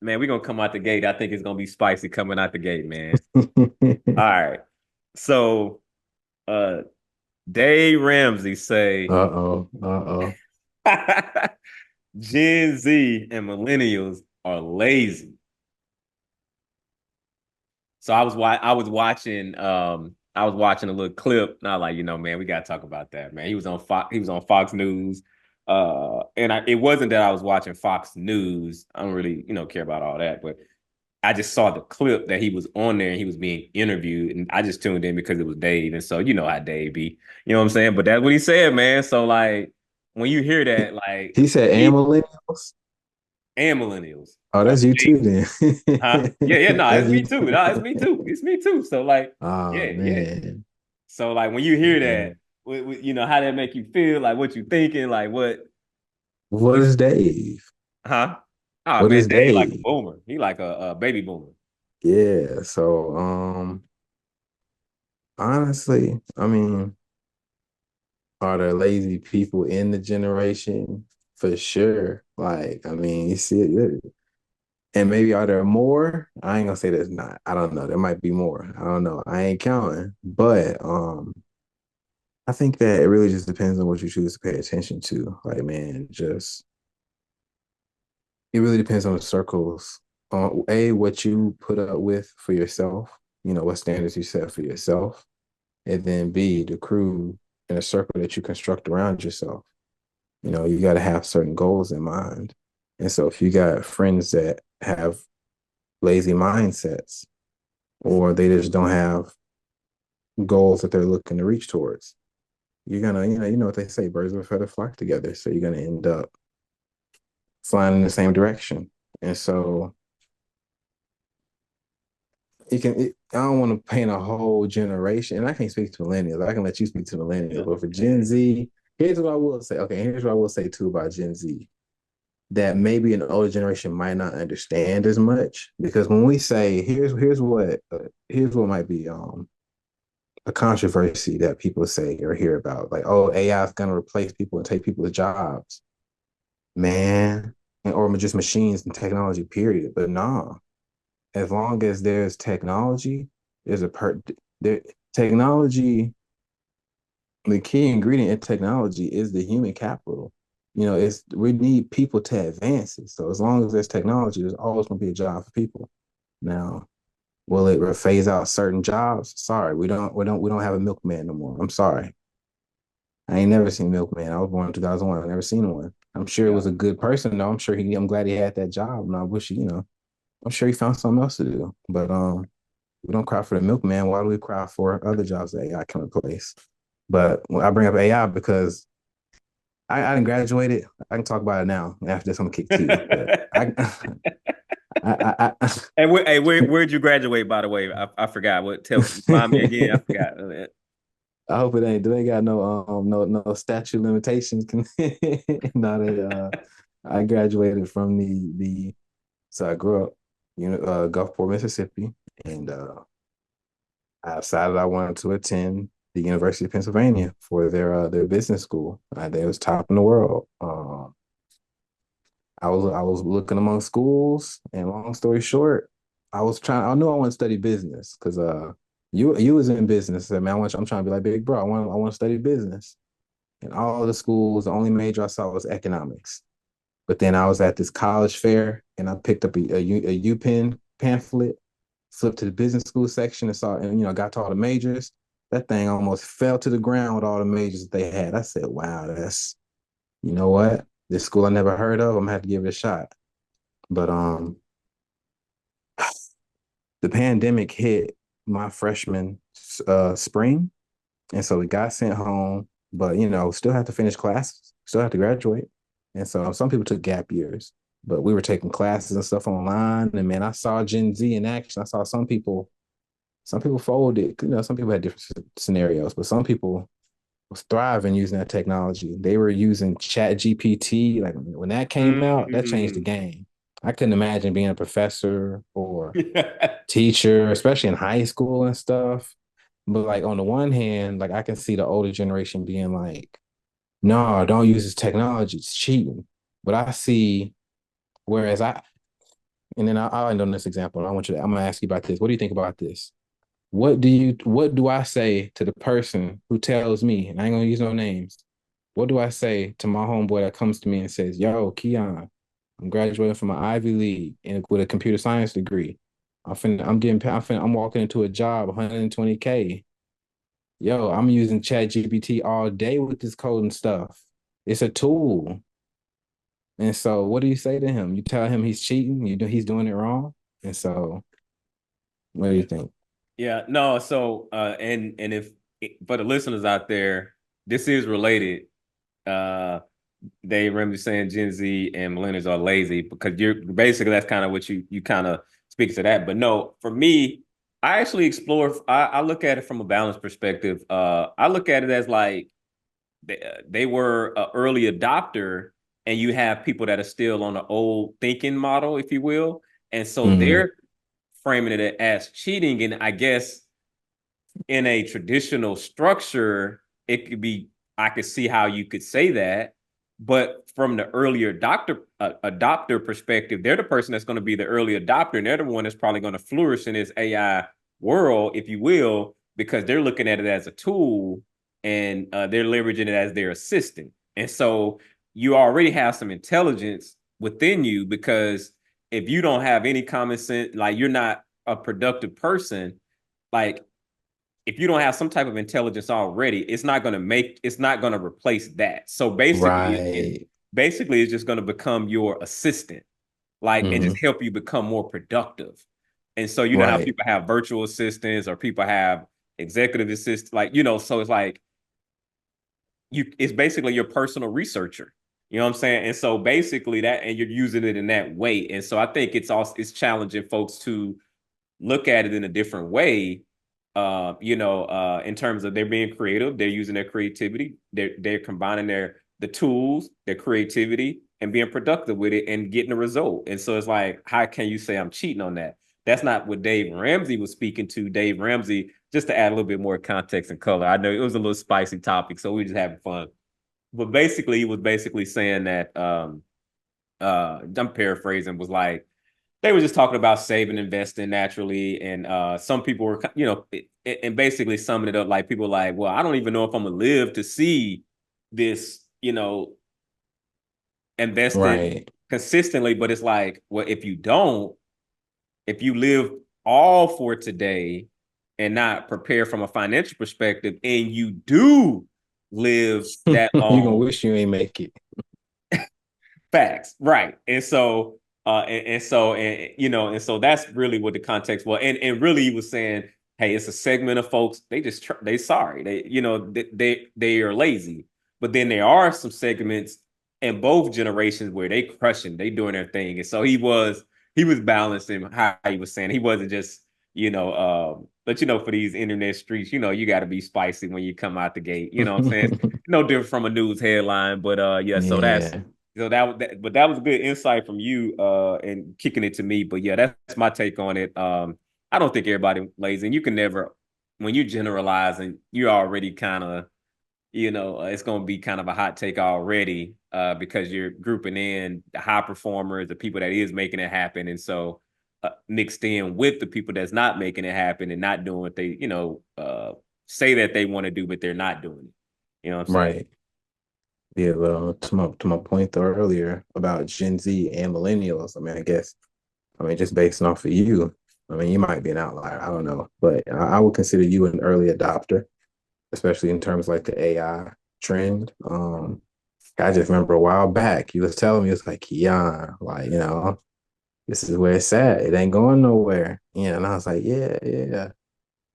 Man, we're gonna come out the gate. I think it's gonna be spicy coming out the gate, man. All right. So uh Dave Ramsey say Uh-oh. Uh-oh. Gen Z and millennials are lazy. So I was watching a little clip and I was like, man, we gotta talk about that, man. He was on Fox News. It wasn't that I was watching Fox News. I don't really, care about all that, but I just saw the clip that he was on there and he was being interviewed, and I just tuned in because it was Dave. And so you know how Dave be, you know what I'm saying? But that's what he said, man. So like when you hear that, like He said, and he millennials? and millennials Oh, are that's you too lazy. then. Huh? Yeah, yeah, no, That's it's you me too. too. No, it's me too. It's me too. So like, Oh yeah, yeah. man. So like when you hear that, Man. how that make you feel, like what you thinking, like what, What what, is Dave? huh? Oh What man, is Dave like a Dave? boomer. He like a baby boomer. Yeah. So honestly, I mean, are there lazy people in the generation? For sure. Like, I mean, you see it. And maybe are there more? I ain't gonna say there's not. I don't know. There might be more. I don't know. I ain't counting. But I think that it really just depends on what you choose to pay attention to. Like, man, just it really depends on the circles. A, what you put up with for yourself, what standards you set for yourself. And then B, the crew and the circle that you construct around yourself. You got to have certain goals in mind. And so if you got friends that have lazy mindsets or they just don't have goals that they're looking to reach towards, you're gonna, you know what they say, birds of a feather flock together. So you're gonna end up flying in the same direction. And so I don't want to paint a whole generation, and I can't speak to millennials. I can let you speak to millennials, Yeah. but for Gen Z, here's what I will say. Okay, here's what I will say too about Gen Z that maybe an older generation might not understand as much because when we say here's what might be a controversy that people say or hear about, like, oh, AI is going to replace people and take people's jobs, man, or just machines and technology, period. But nah, as long as there's technology, there's a there technology. The key ingredient in technology is the human capital. It's we need people to advance it. So as long as there's technology, there's always going to be a job for people. Now, will it phase out certain jobs? Sorry, we don't have a milkman no more. I'm sorry. I ain't never seen Milkman. I was born in 2001. I've never seen one. I'm sure it Yeah. was a good person though. I'm glad he had that job. And I wish, I'm sure he found something else to do. But we don't cry for the milkman. Why do we cry for other jobs that AI can replace? But I bring up AI because I didn't graduate it. I can talk about it now. After this, I'm gonna kick to. But I Where'd you graduate, by the way? I forgot. Remind me again. I forgot. I hope it ain't. Do they got no statute limitations? Not a. I graduated from the. So I grew up, Gulfport, Mississippi, and I decided I wanted to attend the University of Pennsylvania for their business school. They was top in the world. I was looking among schools, and long story short, I knew I wanted to study business because you was in business. I mean, I'm trying to be like big bro. I want to study business. And all of the schools, the only major I saw was economics. But then I was at this college fair and I picked up a UPenn pamphlet, flipped to the business school section and saw, and got to all the majors. That thing almost fell to the ground with all the majors that they had. I said, wow, you know what? This school I never heard of. I'm gonna have to give it a shot. But the pandemic hit my freshman spring, and so we got sent home. But still have to finish classes, still have to graduate. And so some people took gap years, but we were taking classes and stuff online. And man, I saw Gen Z in action. I saw some people folded. Some people had different scenarios, but some people was thriving using that technology. They were using Chat GPT. Like when that came out, that changed the Mm. game. I couldn't imagine being a professor or teacher, especially in high school and stuff. But like on the one hand, like I can see the older generation being like, no, don't use this technology. It's cheating. But I see, whereas and then I'll end on this example. I'm gonna ask you about this. What do you think about this? What do I say to the person who tells me, and I ain't gonna use no names, what do I say to my homeboy that comes to me and says, "Yo, Keon, I'm graduating from an Ivy League and with a computer science degree. I'm walking into a job, 120K. Yo, I'm using Chat GPT all day with this coding stuff. It's a tool." And so, what do you say to him? You tell him he's cheating. He's doing it wrong. And so, what do you think? Yeah, no. So, and if for the listeners out there, this is related. Uh, Dave Ramsey saying Gen Z and millennials are lazy because you're basically that's kind of what you kind of speak to that. But no, for me, I actually explore. I look at it from a balanced perspective. I look at it as like they were an early adopter, and you have people that are still on the old thinking model, if you will, and so Mm, they're framing it as cheating. And I guess in a traditional structure, it could be, I could see how you could say that. But from the earlier adopter perspective, they're the person that's going to be the early adopter, and they're the one that's probably going to flourish in this AI world, if you will, because they're looking at it as a tool, and they're leveraging it as their assistant. And so you already have some intelligence within you, because if you don't have any common sense, like you're not a productive person, like if you don't have some type of intelligence already, it's not going to replace that. So right. basically it's just going to become your assistant, like, and just Hmm. help you become more productive. And so you know how Right. people have virtual assistants or people have executive assistants, like, so it's like it's basically your personal researcher. You know what I'm saying? And so basically that, and you're using it in that way. And so I think it's challenging folks to look at it in a different way. In terms of they're being creative, they're using their creativity, they're combining the tools, their creativity, and being productive with it and getting a result. And so it's like, how can you say I'm cheating on that? That's not what Dave Ramsey was speaking to. Dave Ramsey, just to add a little bit more context and color. I know it was a little spicy topic, so we just having fun. But basically, he was basically saying that I'm paraphrasing, was like they were just talking about saving, investing naturally, and some people were, and basically summing it up like people were like, well, I don't even know if I'm gonna live to see this, investing Right. consistently. But it's like, well, if you live all for today and not prepare from a financial perspective, and you do live that You're gonna long. wish you ain't make it. Facts, right? And so, and so that's really what the context was. And really, he was saying, hey, it's a segment of folks. They just they sorry, they are lazy. But then there are some segments in both generations where they crushing, they doing their thing. And so he was balancing how he was saying he wasn't just but for these internet streets, you got to be spicy when you come out the gate. You know what I'm saying? No different from a news headline, but yeah. Yeah. But that was good insight from you, and kicking it to me. But yeah, that's my take on it. I don't think everybody lazy, and you can never, when you generalize, and you're already kind of, it's going to be kind of a hot take already, because you're grouping in the high performers, the people that is making it happen, and so mixed in with the people that's not making it happen and not doing what they, say that they want to do, but they're not doing it. You know what I'm saying? Right. Yeah, well, to my point though earlier about Gen Z and millennials, I mean, just based off of you, I mean, you might be an outlier. I don't know, but I would consider you an early adopter, especially in terms like the AI trend. I just remember a while back, you was telling me, it's like, yeah, like, this is where it's at. It ain't going nowhere. Yeah. And I was like, yeah, yeah.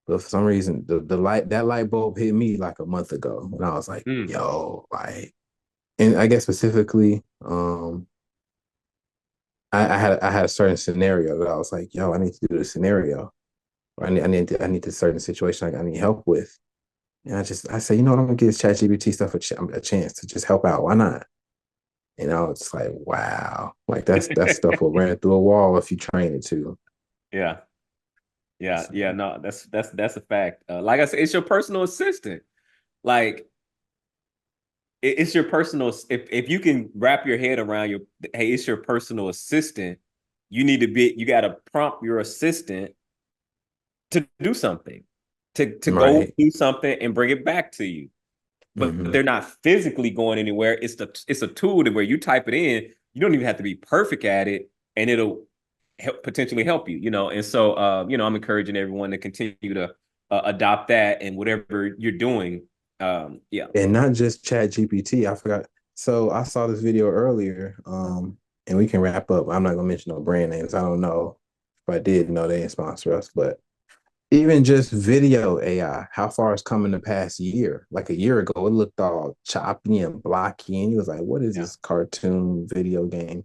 But for some reason, that light bulb hit me like a month ago. And I was like, Mm, yo, like, and I guess specifically, I had a certain scenario that I was like, yo, I need to do the scenario. Or I need the certain situation I need help with. And I say, you know what, I'm gonna give this ChatGPT stuff a chance to just help out. Why not? It's like, wow, like that stuff will run through a wall if you train it to. yeah. Yeah, So, yeah, no, that's a fact. Like I said, it's your personal assistant. Like it's your personal. If you can wrap your head around hey, it's your personal assistant. you got to prompt your assistant to do something, to go Right. do something and bring it back to you. But Hmm. they're not physically going anywhere. It's a tool to where you type it in. You don't even have to be perfect at it, and it'll potentially help you. And so I'm encouraging everyone to continue to adopt that and whatever you're doing. Yeah, And not just Chat GPT. I forgot. So I saw this video earlier, and we can wrap up. I'm not gonna mention no brand names. I don't know if I did know they didn't sponsor us, but even just video AI, how far it's come in the past year? Like a year ago, it looked all choppy and blocky, and he was like, "What is yeah, this cartoon video game?"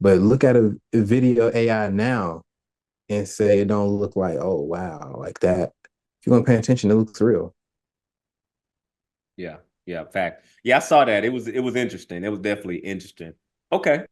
But look at a video AI now and say it don't look like, oh wow, like that. If you're gonna pay attention, it looks real. yeah, yeah. Fact. Yeah, I saw that. It was interesting. It was definitely interesting. Okay.